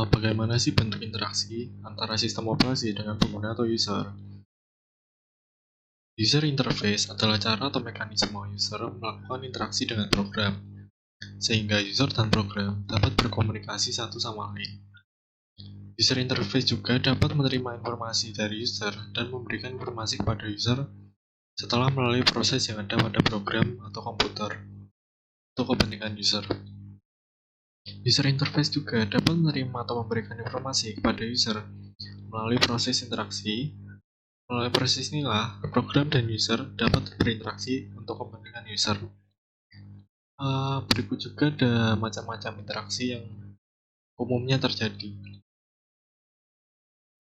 Bagaimana sih bentuk interaksi antara sistem operasi dengan pengguna atau user? User interface adalah cara atau mekanisme user melakukan interaksi dengan program, sehingga user dan program dapat berkomunikasi satu sama lain. User interface juga dapat menerima informasi dari user dan memberikan informasi kepada user setelah melalui proses yang ada pada program atau komputer untuk kepentingan user. User interface juga dapat menerima atau memberikan informasi kepada user melalui proses interaksi. Melalui proses inilah, program dan user dapat berinteraksi untuk kepentingan user. Berikut juga ada macam-macam interaksi yang umumnya terjadi.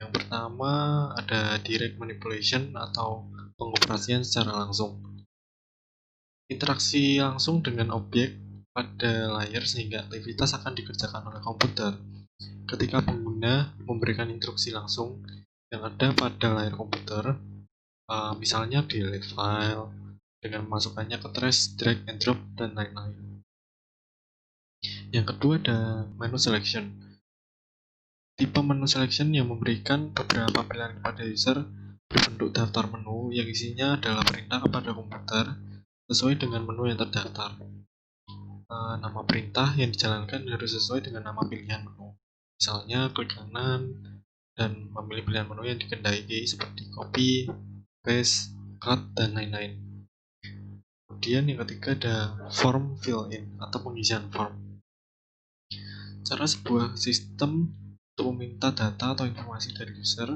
Yang pertama ada direct manipulation atau pengoperasian secara langsung. Interaksi langsung dengan objek pada layar sehingga aktivitas akan dikerjakan oleh komputer. Ketika pengguna memberikan instruksi langsung yang ada pada layar komputer, misalnya delete file dengan memasukkannya ke trash, drag and drop, dan lain-lain. Yang kedua ada menu selection. Tipe menu selection yang memberikan beberapa pilihan kepada user berbentuk daftar menu yang isinya adalah perintah kepada komputer sesuai dengan menu yang terdaftar. Nama perintah yang dijalankan harus sesuai dengan nama pilihan menu. Misalnya klik kanan dan memilih pilihan menu yang dikendaki seperti copy, paste, cut, dan lain-lain. Kemudian yang ketiga ada form fill-in atau pengisian form. Cara sebuah sistem untuk meminta data atau informasi dari user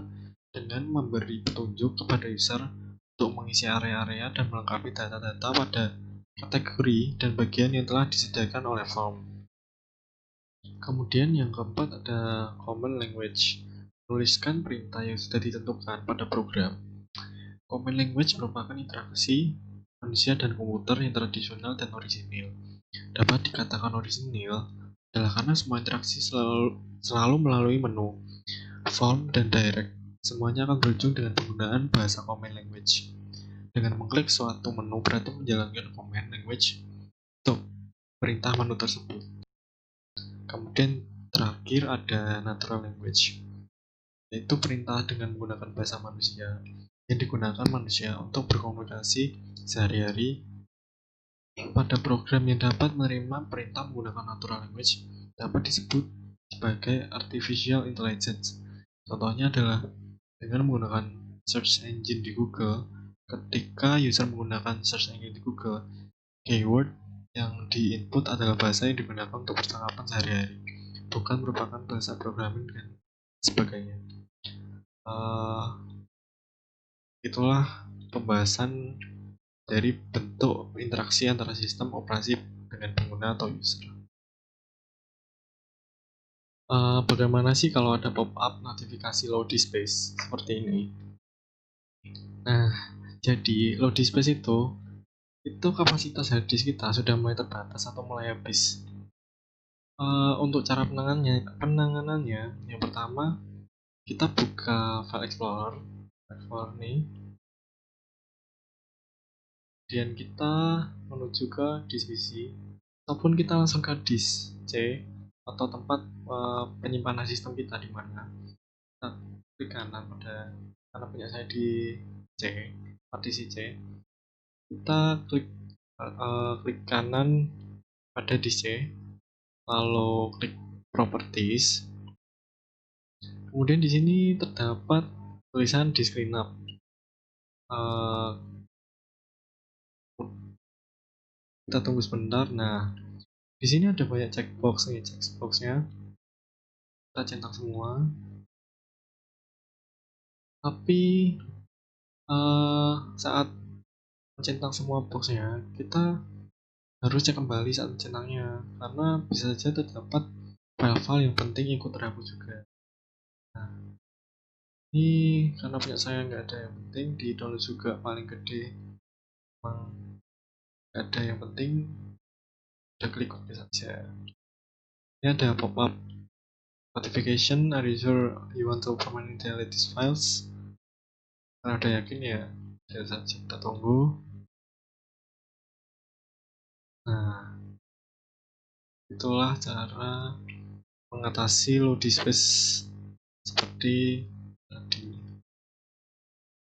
dengan memberi petunjuk kepada user untuk mengisi area-area dan melengkapi data-data pada kategori dan bagian yang telah disediakan oleh form. Kemudian yang keempat ada command language. Tuliskan perintah yang sudah ditentukan pada program. Command language merupakan interaksi manusia dan komputer yang tradisional dan orisinil. Dapat dikatakan orisinil adalah karena semua interaksi selalu melalui menu, form, dan direct. Semuanya akan berujung dengan penggunaan bahasa command language. Dengan mengklik suatu menu berarti menjalankan command language untuk perintah menu tersebut. Kemudian terakhir ada natural language, yaitu perintah dengan menggunakan bahasa manusia yang digunakan manusia untuk berkomunikasi sehari-hari. Pada program yang dapat menerima perintah menggunakan natural language dapat disebut sebagai artificial intelligence. Contohnya adalah dengan menggunakan search engine di Google. Ketika user menggunakan search engine di Google, keyword yang di-input adalah bahasa yang digunakan untuk percakapan sehari-hari, bukan merupakan bahasa programming dan sebagainya. Itulah pembahasan dari bentuk interaksi antara sistem operasi dengan pengguna atau user. Bagaimana sih kalau ada pop-up notifikasi load space seperti ini? Nah, jadi load space itu kapasitas hard disk kita sudah mulai terbatas atau mulai habis. Untuk cara penanganannya, yang pertama kita buka file explorer nih, kemudian kita menuju ke disk PC, ataupun kita langsung ke disk C atau tempat penyimpanan sistem kita di mana. Kita klik kanan karena punya saya di C, partisi C. Kita klik kanan pada disk C, lalu klik properties. Kemudian di sini terdapat tulisan disk cleanup. Kita tunggu sebentar. Nah, di sini ada banyak checkbox nih, checkboxnya kita centang semua. Tapi saat mencentang semua boxnya, kita harus cek kembali saat mencentangnya, karena bisa saja terdapat file-file yang penting ikut terhapus juga. Nah, ini karena punya saya nggak ada yang penting, di download juga paling gede, memang nggak ada yang penting, udah klik oke saja. Ini ada pop-up notification, are you sure you want to permanently delete these files? Kalau udah yakin ya saja, kita tunggu. Nah, itulah cara mengatasi load space seperti tadi.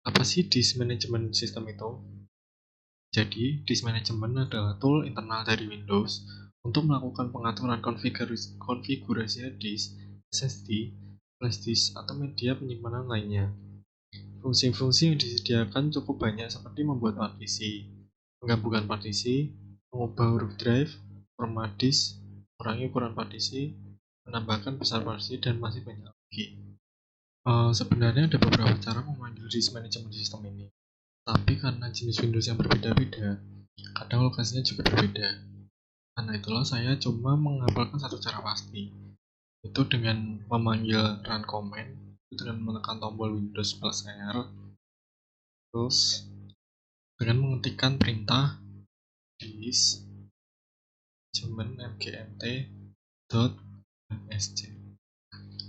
Apa sih disk management system itu? Jadi, disk management adalah tool internal dari Windows untuk melakukan pengaturan konfigurasi disk, SSD, flash disk, atau media penyimpanan lainnya. Fungsi-fungsi yang disediakan cukup banyak seperti membuat partisi, menggabungkan partisi, mengubah huruf drive, format disk, mengurangi ukuran partisi, menambahkan besar partisi, dan masih banyak lagi. Sebenarnya ada beberapa cara memanggil disk management system ini, tapi karena jenis Windows yang berbeda-beda, kadang lokasinya juga berbeda. Karena itulah saya cuma menghafalkan satu cara pasti, itu dengan memanggil run command, itu dengan menekan tombol Windows plus R, terus dengan mengetikkan perintah disk mgmt.msc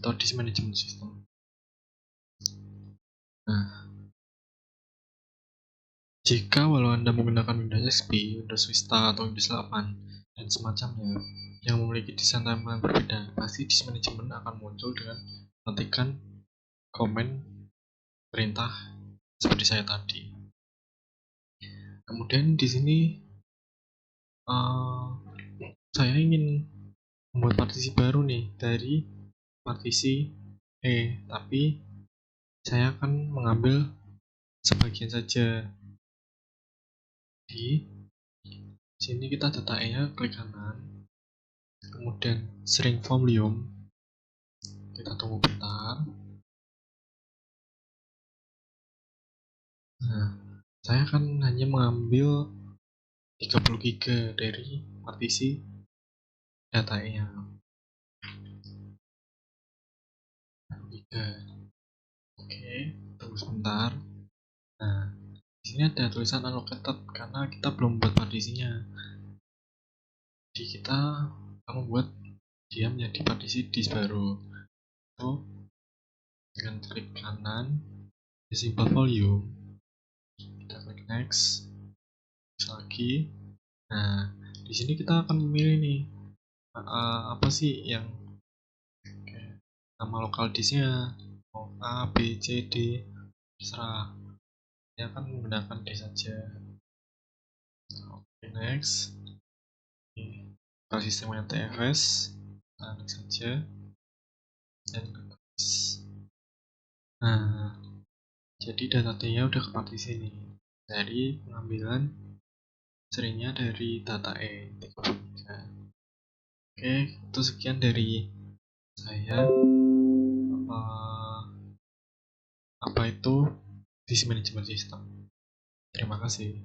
atau disk management system. Nah, jika walau Anda menggunakan Windows XP, Windows Vista, atau Windows 8, dan semacamnya yang memiliki desain tampilan berbeda, pasti disk management akan muncul dengan mengetikkan command perintah seperti saya tadi. Kemudian di sini saya ingin membuat partisi baru nih dari partisi tapi saya akan mengambil sebagian saja. Di sini kita data E-nya klik kanan, kemudian string volume, kita tunggu bentar. Nah, saya akan hanya mengambil 30 GB dari partisi data E-nya. 30 GB. Oke, tunggu sebentar. Nah, di sini ada tulisan allocated karena kita belum buat partisinya. Jadi kita akan membuat dia menjadi partisi disk baru. Itu dengan klik kanan, simple volume, kita klik next, lagi. Nah, di sini kita akan memilih nih apa sih yang nama lokal disknya, mau A, B, C, D, terserah. Saya akan menggunakan D saja. Oke, next. Kalau sistemnya TFS, kita next saja dan next. Nah, jadi data T-nya udah ke partisi nih dari pengambilan seringnya dari data E 33. Oke, itu sekian dari saya. Apa itu disk management system. Terima kasih.